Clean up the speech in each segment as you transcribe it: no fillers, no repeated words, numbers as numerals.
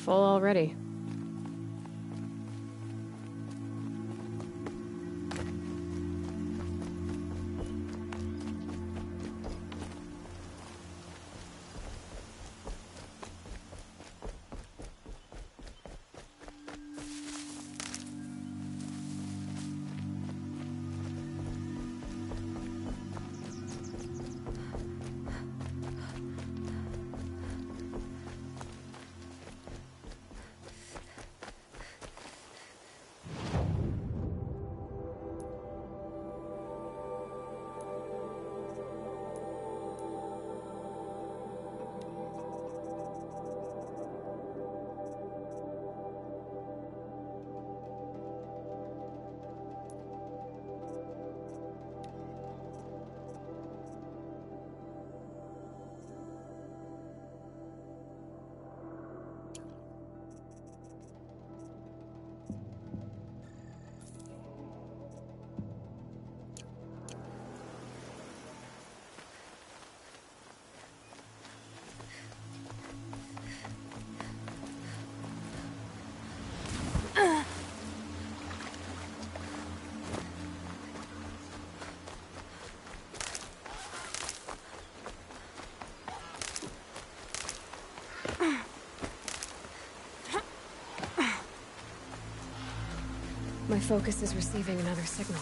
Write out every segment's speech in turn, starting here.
Full already. My focus is receiving another signal.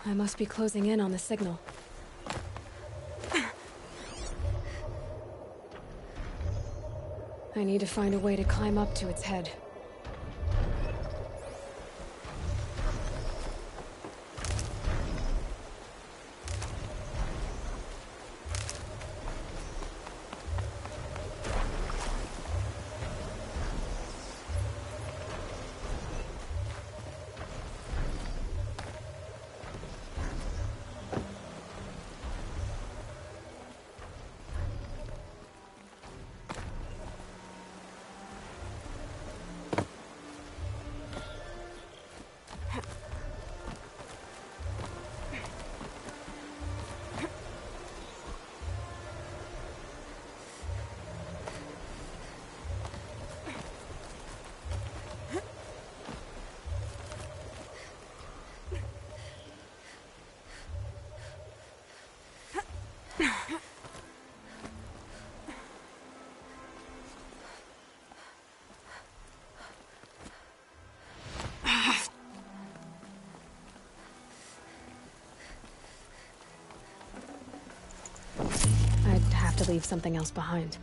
I must be closing in on the signal. I need to find a way to climb up to its head. I'd have to leave something else behind.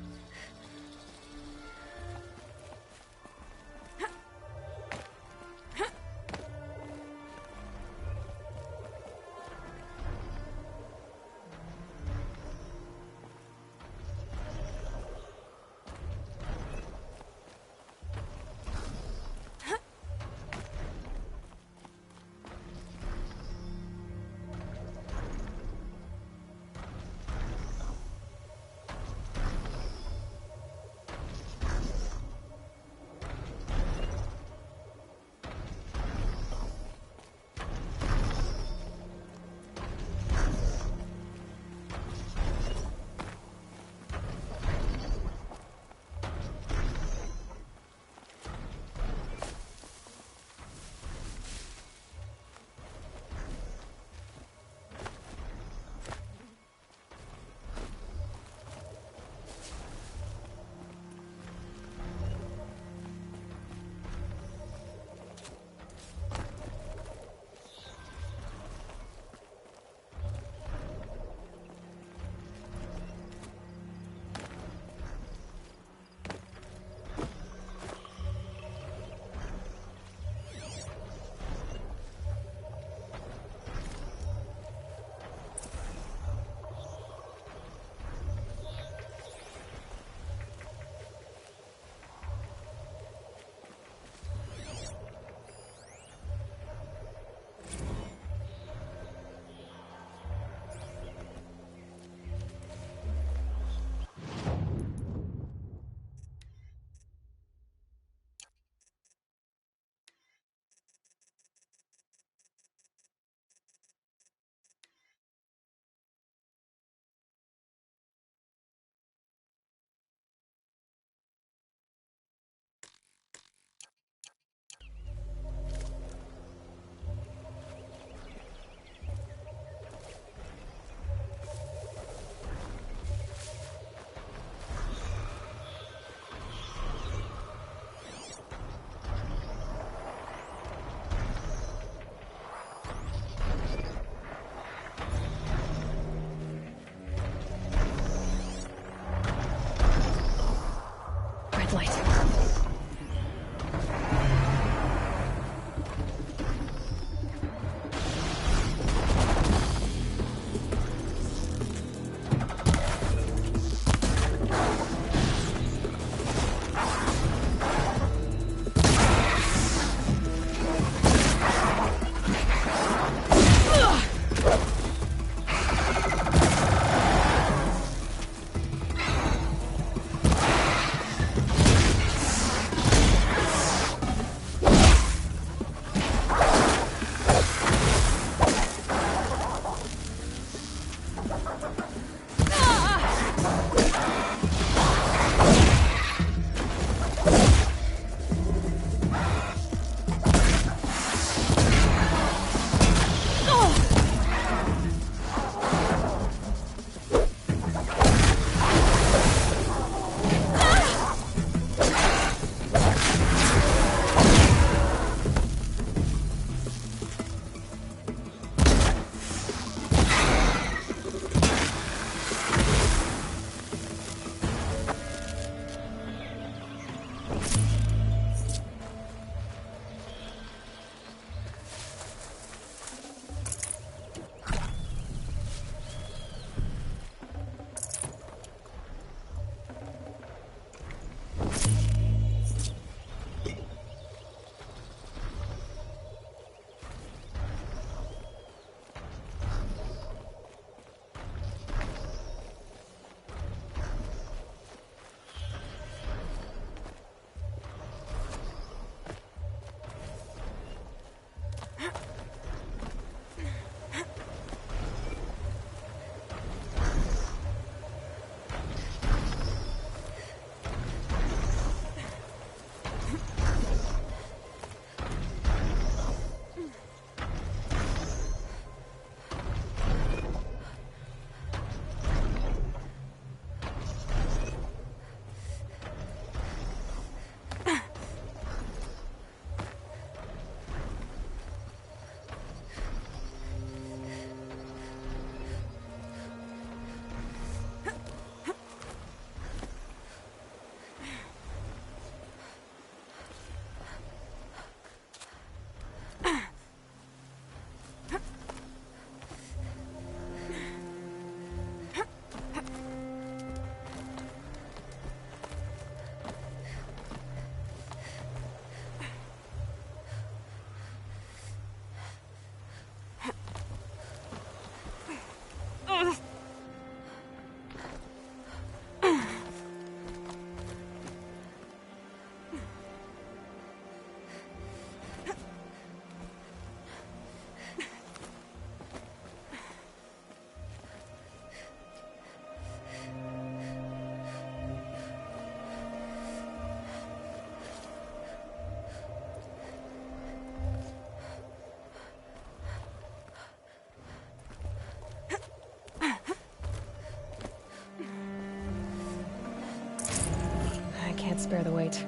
can't spare the weight.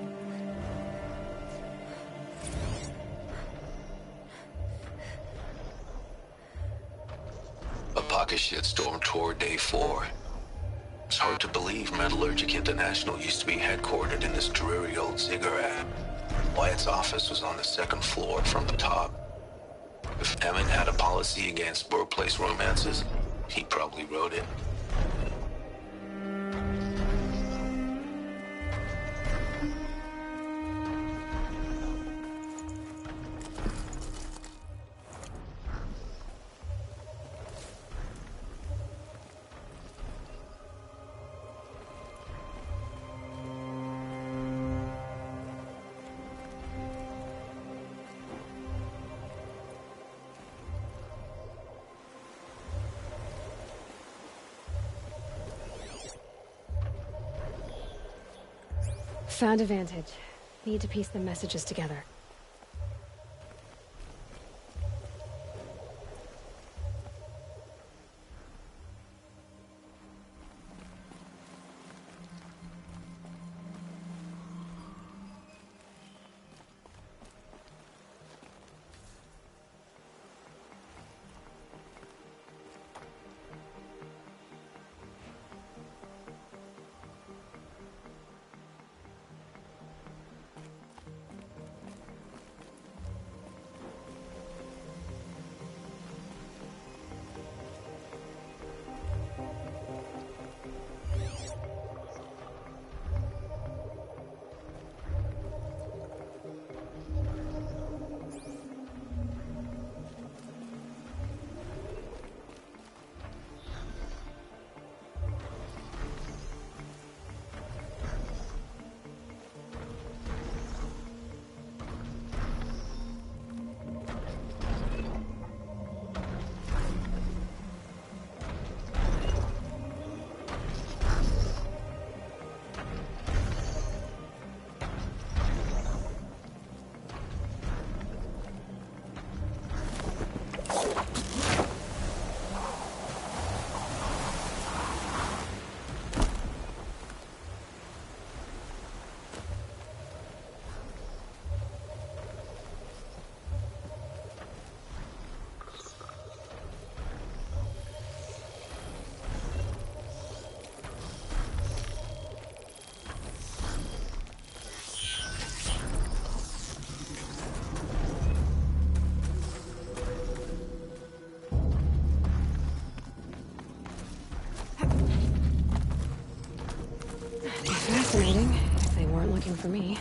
A pocket shitstorm toward day 4. It's hard to believe Metallurgic International used to be headquartered in this dreary old ziggurat. Wyatt's office was on the 2nd floor from the top. If Emmett had a policy against workplace romances, he probably wrote it. Found a vantage. Need to piece the messages together. Fascinating, if they weren't looking for me.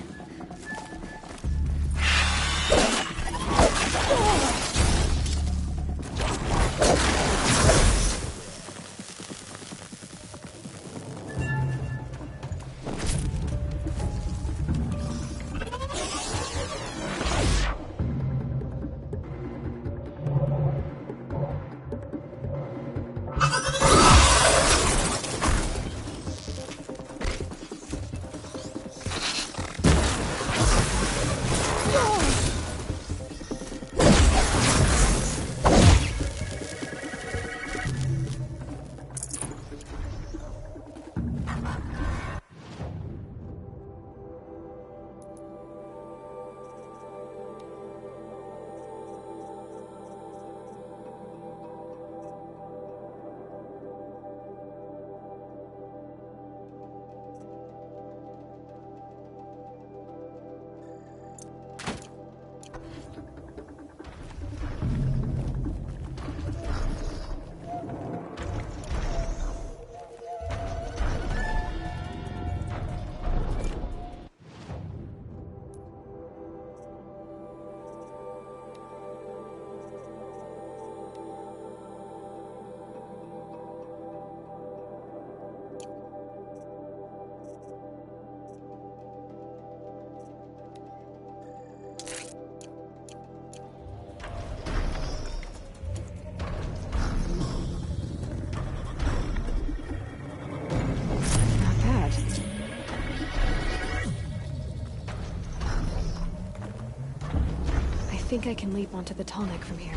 I think I can leap onto the Tallneck from here.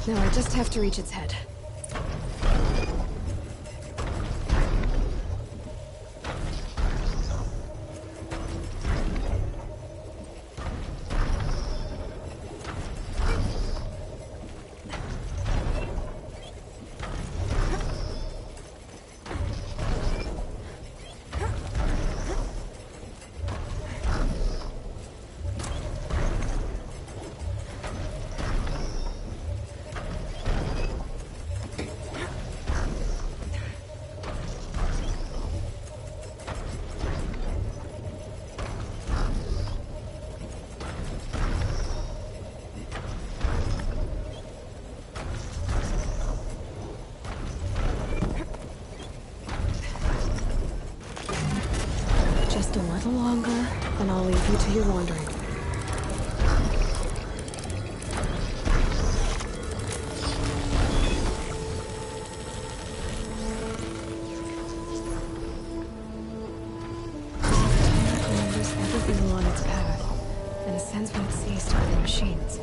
Now I just have to reach its head. Just a little longer, and I'll leave you to your wandering. Tallneck remembers everything along its path, and sends what it sees to other machines.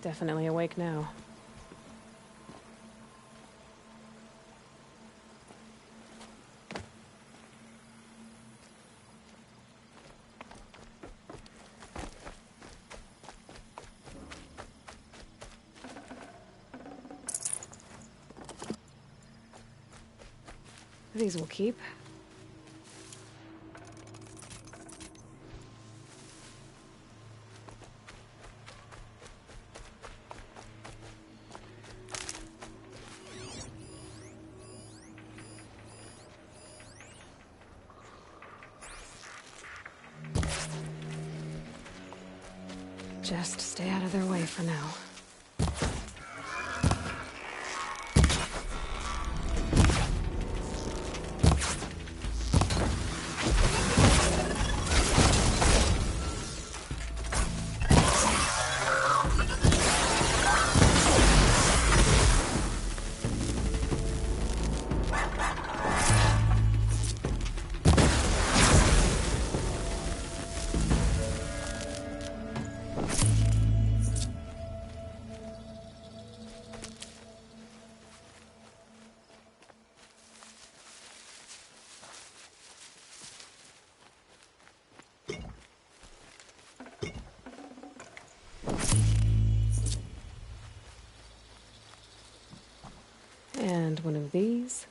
Definitely awake now. These will keep. Just stay out of their way for now. And one of these.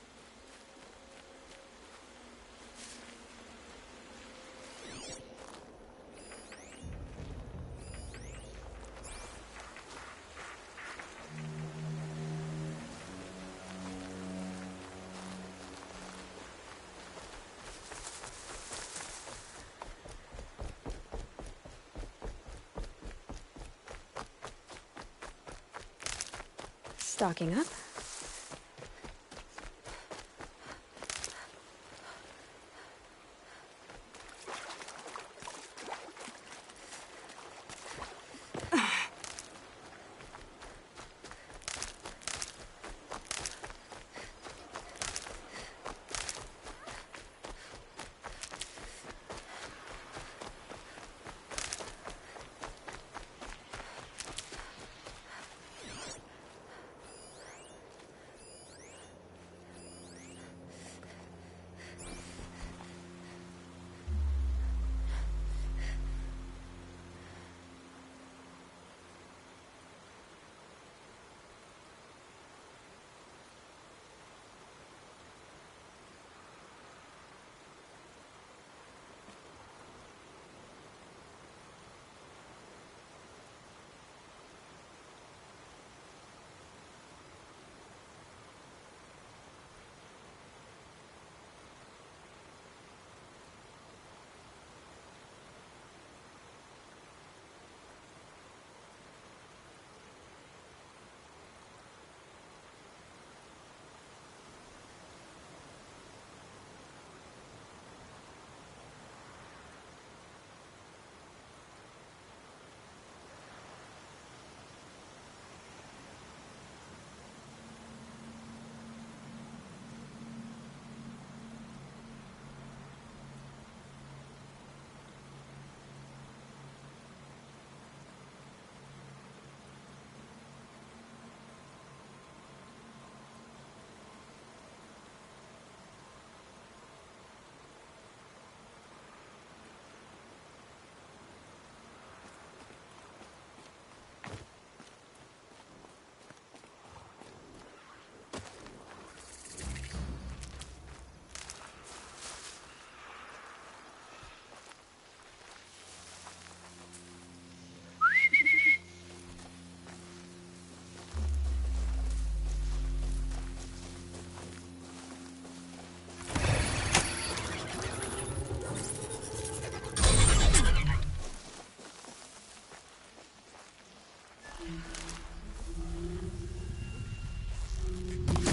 Stocking up.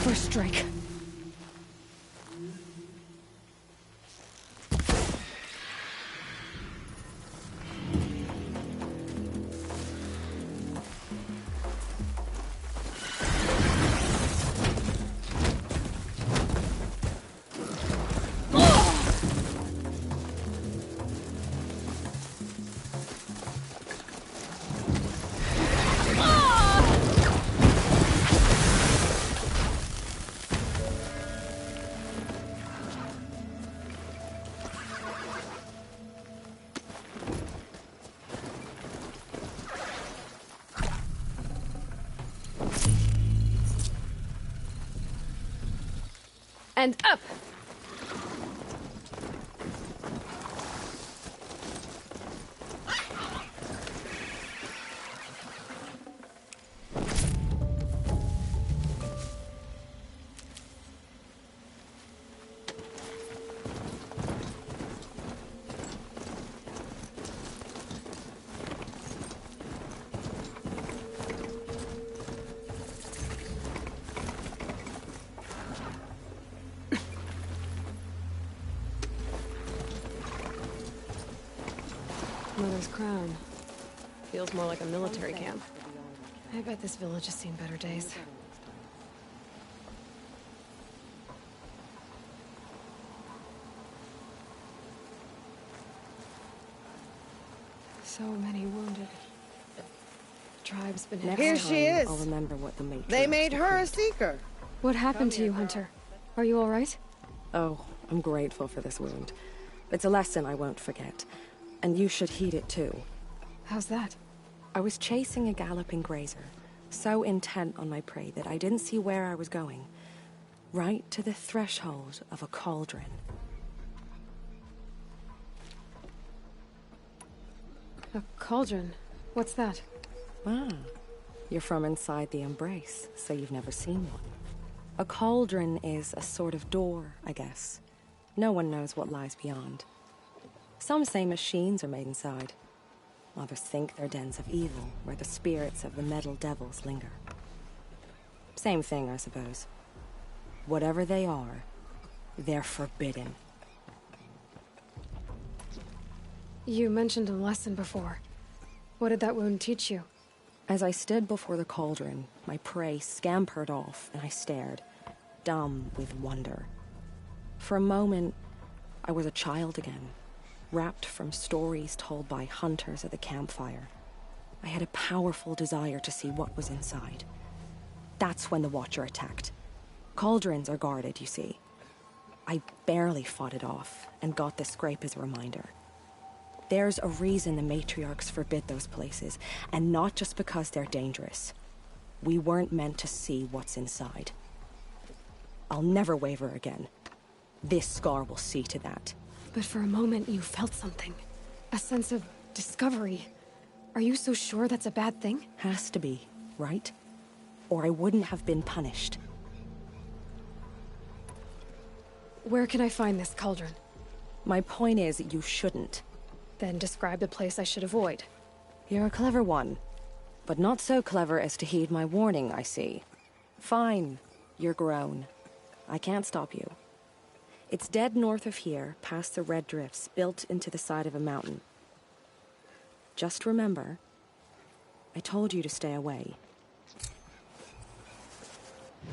First strike. And up! Mother's crown. Feels more like a military camp. I bet this village has seen better days. So many wounded. The tribe's been hit. Here she is. I'll remember what the matriarchs They made her a decreed. seeker. What happened to you, Hunter? Are you all right? Oh, I'm grateful for this wound. It's a lesson I won't forget. And you should heed it too. How's that? I was chasing a galloping grazer, so intent on my prey that I didn't see where I was going. Right to the threshold of a cauldron. A cauldron? What's that? Ah, you're from inside the embrace, so you've never seen one. A cauldron is a sort of door, I guess. No one knows what lies beyond. Some say machines are made inside. Others think they're dens of evil, where the spirits of the metal devils linger. Same thing, I suppose. Whatever they are, they're forbidden. You mentioned a lesson before. What did that wound teach you? As I stood before the cauldron, my prey scampered off, and I stared, dumb with wonder. For a moment, I was a child again, wrapped from stories told by hunters at the campfire. I had a powerful desire to see what was inside. That's when the Watcher attacked. Cauldrons are guarded, you see. I barely fought it off, and got the scrape as a reminder. There's a reason the matriarchs forbid those places, and not just because they're dangerous. We weren't meant to see what's inside. I'll never waver again. This scar will see to that. But for a moment you felt something. A sense of discovery. Are you so sure that's a bad thing? Has to be, right? Or I wouldn't have been punished. Where can I find this cauldron? My point is, you shouldn't. Then describe the place I should avoid. You're a clever one. But not so clever as to heed my warning, I see. Fine. You're grown. I can't stop you. It's dead north of here, past the red drifts, built into the side of a mountain. Just remember, I told you to stay away. The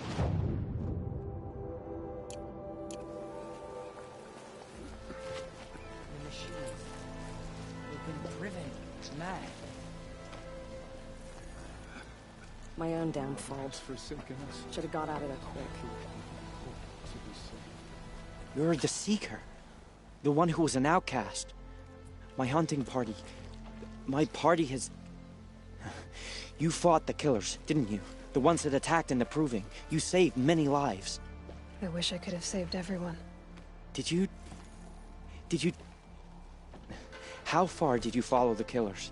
machines. We've been driven mad. My own damn fault. God's forsaken us. Should have got out of there quick. To be saved. You're the Seeker. The one who was an outcast. My hunting party. My party has... You fought the killers, didn't you? The ones that attacked in the Proving. You saved many lives. I wish I could have saved everyone. Did you... How far did you follow the killers?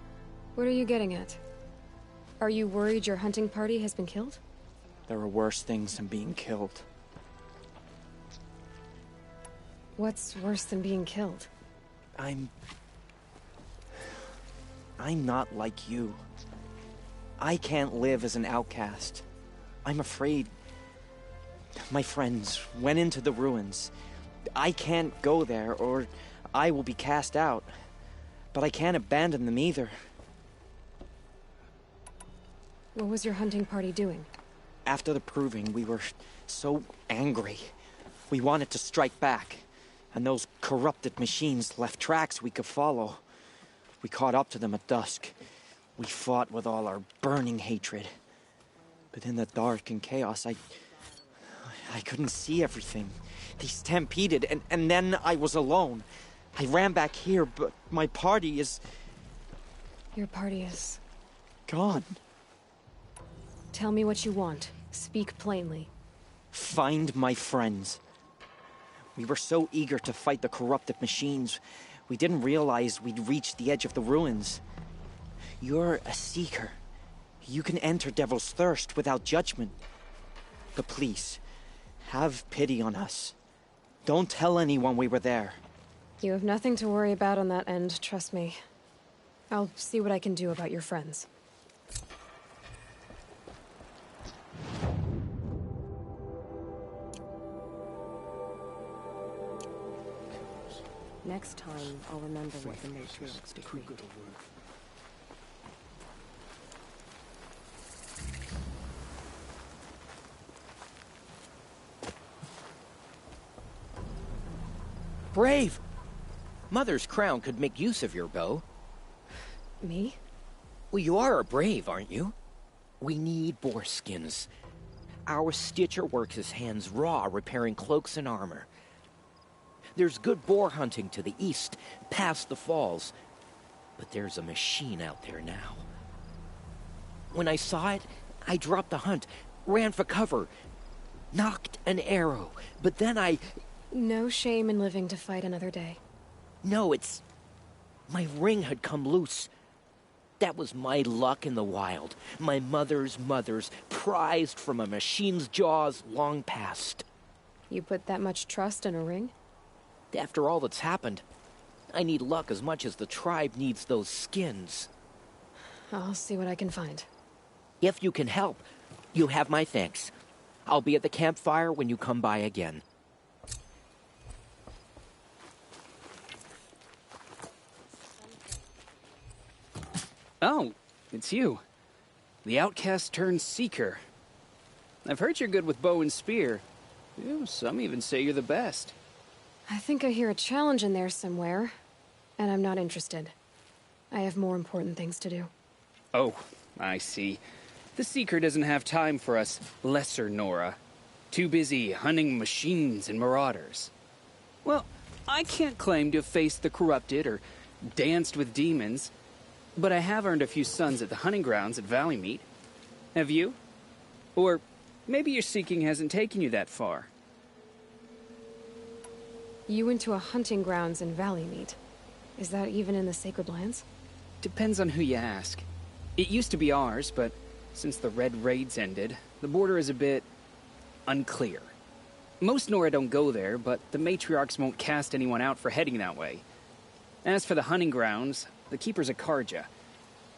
What are you getting at? Are you worried your hunting party has been killed? There are worse things than being killed. What's worse than being killed? I'm not like you. I can't live as an outcast. I'm afraid. My friends went into the ruins. I can't go there, or I will be cast out. But I can't abandon them either. What was your hunting party doing? After the Proving, we were so angry. We wanted to strike back. And those corrupted machines left tracks we could follow. We caught up to them at dusk. We fought with all our burning hatred. But in the dark and chaos, I couldn't see everything. They stampeded, and then I was alone. I ran back here, but my party is... Your party is... gone. Tell me what you want. Speak plainly. Find my friends. We were so eager to fight the corrupted machines, we didn't realize we'd reached the edge of the ruins. You're a seeker. You can enter Devil's Thirst without judgment. But please, have pity on us. Don't tell anyone we were there. You have nothing to worry about on that end, trust me. I'll see what I can do about your friends. Next time, I'll remember what the matriarchs decreed. Brave! Mother's crown could make use of your bow. Me? Well, you are a brave, aren't you? We need boar skins. Our stitcher works his hands raw repairing cloaks and armor. There's good boar hunting to the east, past the falls. But there's a machine out there now. When I saw it, I dropped the hunt, ran for cover, knocked an arrow, but then I... No shame in living to fight another day. No, it's... My ring had come loose. That was my luck in the wild. My mother's prized from a machine's jaws long past. You put that much trust in a ring? After all that's happened, I need luck as much as the tribe needs those skins. I'll see what I can find. If you can help, you have my thanks. I'll be at the campfire when you come by again. Oh, it's you. The outcast turned seeker. I've heard you're good with bow and spear. Ew, some even say you're the best. I think I hear a challenge in there somewhere, and I'm not interested. I have more important things to do. Oh, I see. The seeker doesn't have time for us lesser Nora. Too busy hunting machines and marauders. Well, I can't claim to have faced the corrupted or danced with demons, but I have earned a few sons at the hunting grounds at Valleymeet. Have you? Or maybe your seeking hasn't taken you that far. You went to a hunting grounds in Valleymeet. Is that even in the Sacred Lands? Depends on who you ask. It used to be ours, but since the Red Raids ended, the border is a bit unclear. Most Nora don't go there, but the matriarchs won't cast anyone out for heading that way. As for the hunting grounds, the keeper's a Karja.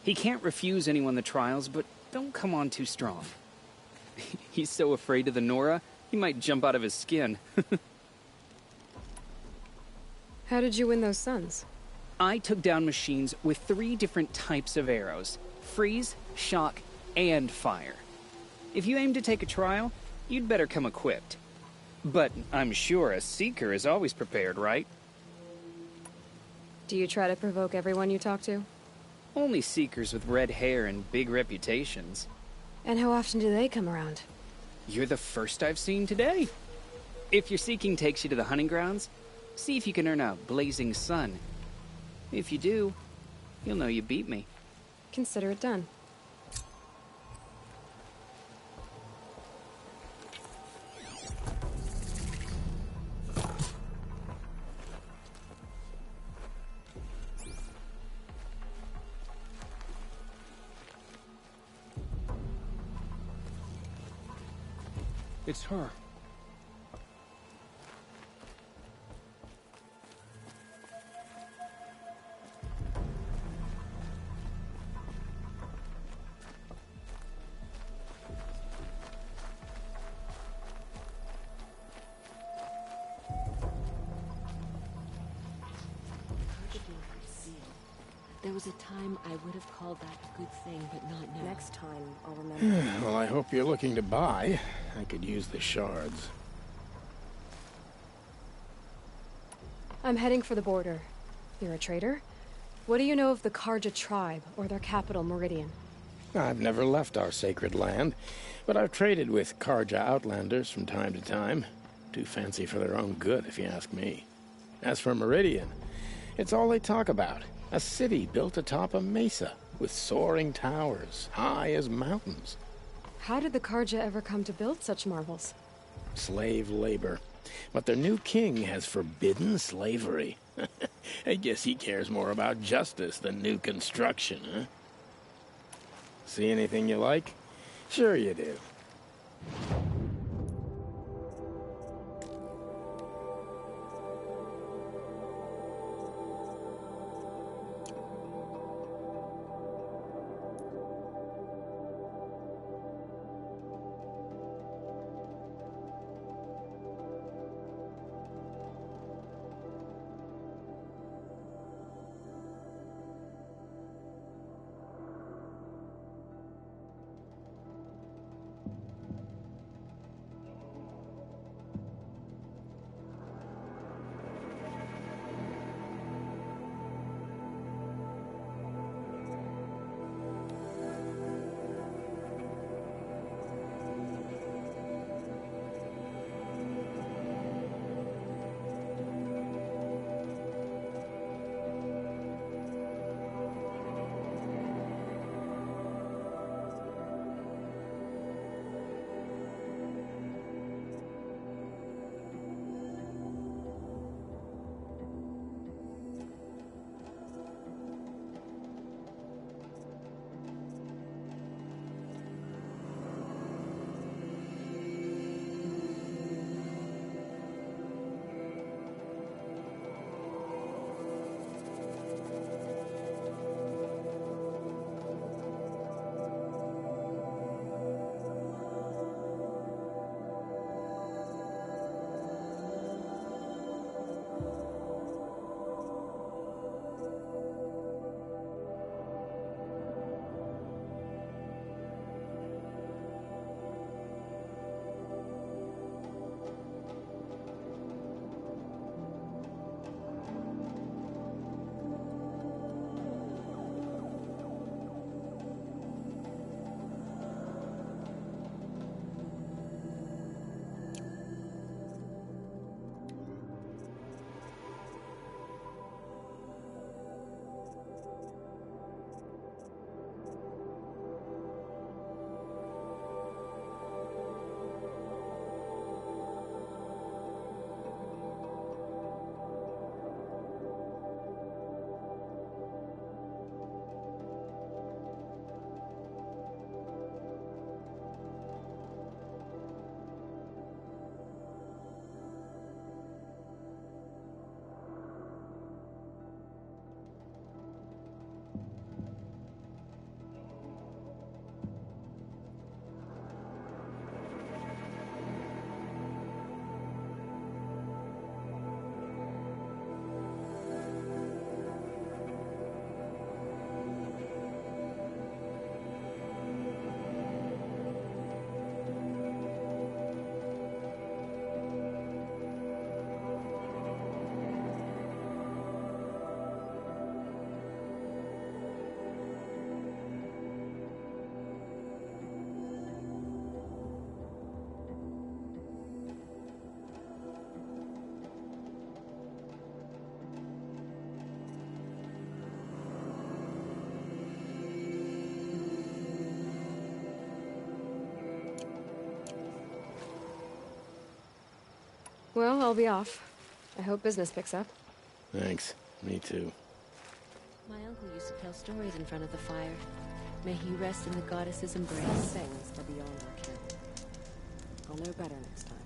He can't refuse anyone the trials, but don't come on too strong. He's so afraid of the Nora, he might jump out of his skin. How did you win those sons? I took down machines with 3 different types of arrows. Freeze, shock, and fire. If you aim to take a trial, you'd better come equipped. But I'm sure a seeker is always prepared, right? Do you try to provoke everyone you talk to? Only seekers with red hair and big reputations. And how often do they come around? You're the first I've seen today. If your seeking takes you to the hunting grounds, see if you can earn a blazing sun. If you do, you'll know you beat me. Consider it done. It's her. There was a time I would have called that a good thing, but not now. Next time, I'll remember. Well, I hope you're looking to buy. I could use the shards. I'm heading for the border. You're a trader? What do you know of the Karja tribe, or their capital, Meridian? I've never left our sacred land, but I've traded with Karja outlanders from time to time. Too fancy for their own good, if you ask me. As for Meridian, it's all they talk about. A city built atop a mesa, with soaring towers, high as mountains. How did the Karja ever come to build such marvels? Slave labor. But their new king has forbidden slavery. I guess he cares more about justice than new construction, huh? See anything you like? Sure you do. Well, I'll be off. I hope business picks up. Thanks. Me too. My uncle used to tell stories in front of the fire. May he rest in the goddess's embrace. Some things are beyond our ken. I'll know better next time.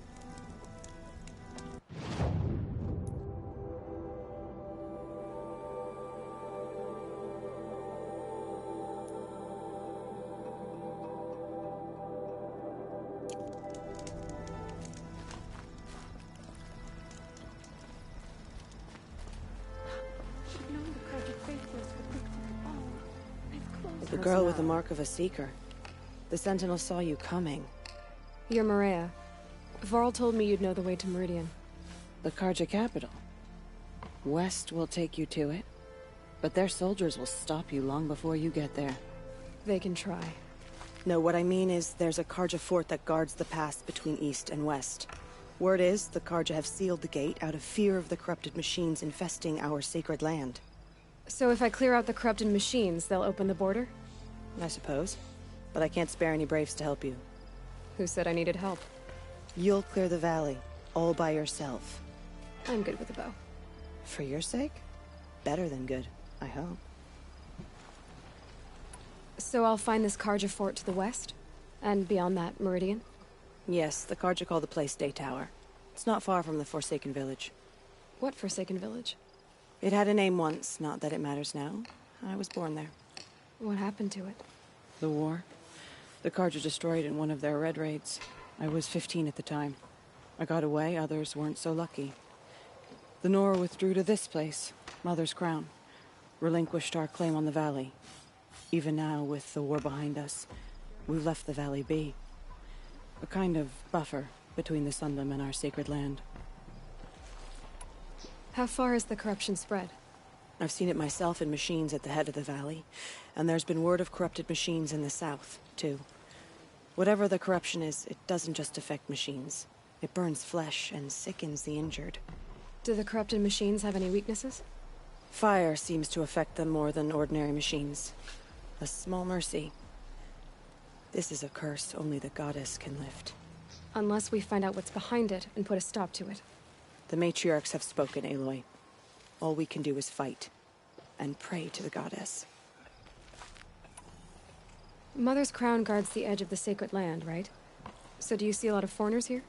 The girl with the mark of a seeker. The Sentinel saw you coming. You're Maria. Varl told me you'd know the way to Meridian. The Carja capital. West will take you to it, but their soldiers will stop you long before you get there. They can try. No, what I mean is there's a Carja fort that guards the pass between East and West. Word is the Carja have sealed the gate out of fear of the corrupted machines infesting our sacred land. So if I clear out the corrupted machines, they'll open the border? I suppose. But I can't spare any braves to help you. Who said I needed help? You'll clear the valley. all by yourself. I'm good with a bow. For your sake? Better than good, I hope. So I'll find this Karja fort to the west? And beyond that, Meridian? Yes, the Karja call the place Day Tower. It's not far from the Forsaken Village. What Forsaken Village? It had a name once, not that it matters now. I was born there. What happened to it? The war. The Karja destroyed in one of their red raids. I was 15 at the time. I got away, others weren't so lucky. The Nora withdrew to this place, Mother's Crown. Relinquished our claim on the valley. Even now, with the war behind us, we've left the valley be. A kind of buffer between the Sundom and our sacred land. How far has the corruption spread? I've seen it myself in machines at the head of the valley, and there's been word of corrupted machines in the south, too. Whatever the corruption is, it doesn't just affect machines. It burns flesh and sickens the injured. Do the corrupted machines have any weaknesses? Fire seems to affect them more than ordinary machines. A small mercy. This is a curse only the goddess can lift. Unless we find out what's behind it and put a stop to it. The matriarchs have spoken, Aloy. All we can do is fight. And pray to the goddess. Mother's Crown guards the edge of the sacred land, right? So do you see a lot of foreigners here?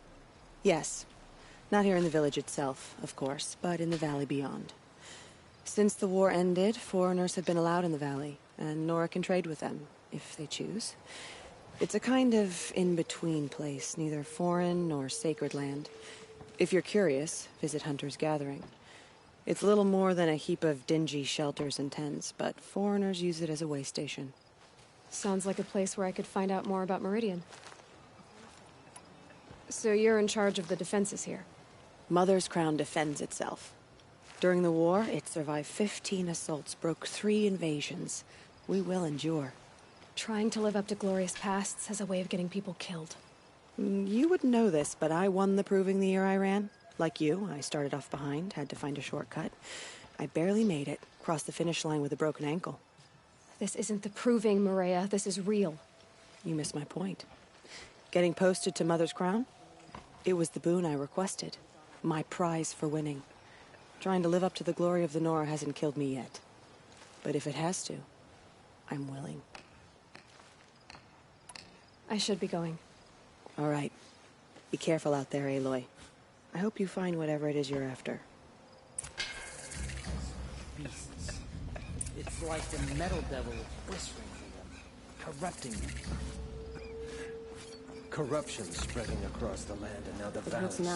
Yes. Not here in the village itself, of course, but in the valley beyond. Since the war ended, foreigners have been allowed in the valley, and Nora can trade with them, if they choose. It's a kind of in-between place, neither foreign nor sacred land. If you're curious, visit Hunter's Gathering. It's little more than a heap of dingy shelters and tents, but foreigners use it as a way station. Sounds like a place where I could find out more about Meridian. So you're in charge of the defenses here? Mother's Crown defends itself. During the war, it survived 15 assaults, broke 3 invasions. We will endure. Trying to live up to glorious pasts has a way of getting people killed. You wouldn't know this, but I won the proving the year I ran. Like you, I started off behind, had to find a shortcut. I barely made it, crossed the finish line with a broken ankle. This isn't the proving, Maria. This is real. You missed my point. Getting posted to Mother's Crown? It was the boon I requested. My prize for winning. Trying to live up to the glory of the Nora hasn't killed me yet. But if it has to, I'm willing. I should be going. All right. Be careful out there, Aloy. I hope you find whatever it is you're after. Beasts. It's like the metal devil whispering to them, corrupting them. Corruption spreading across the land and now the valley.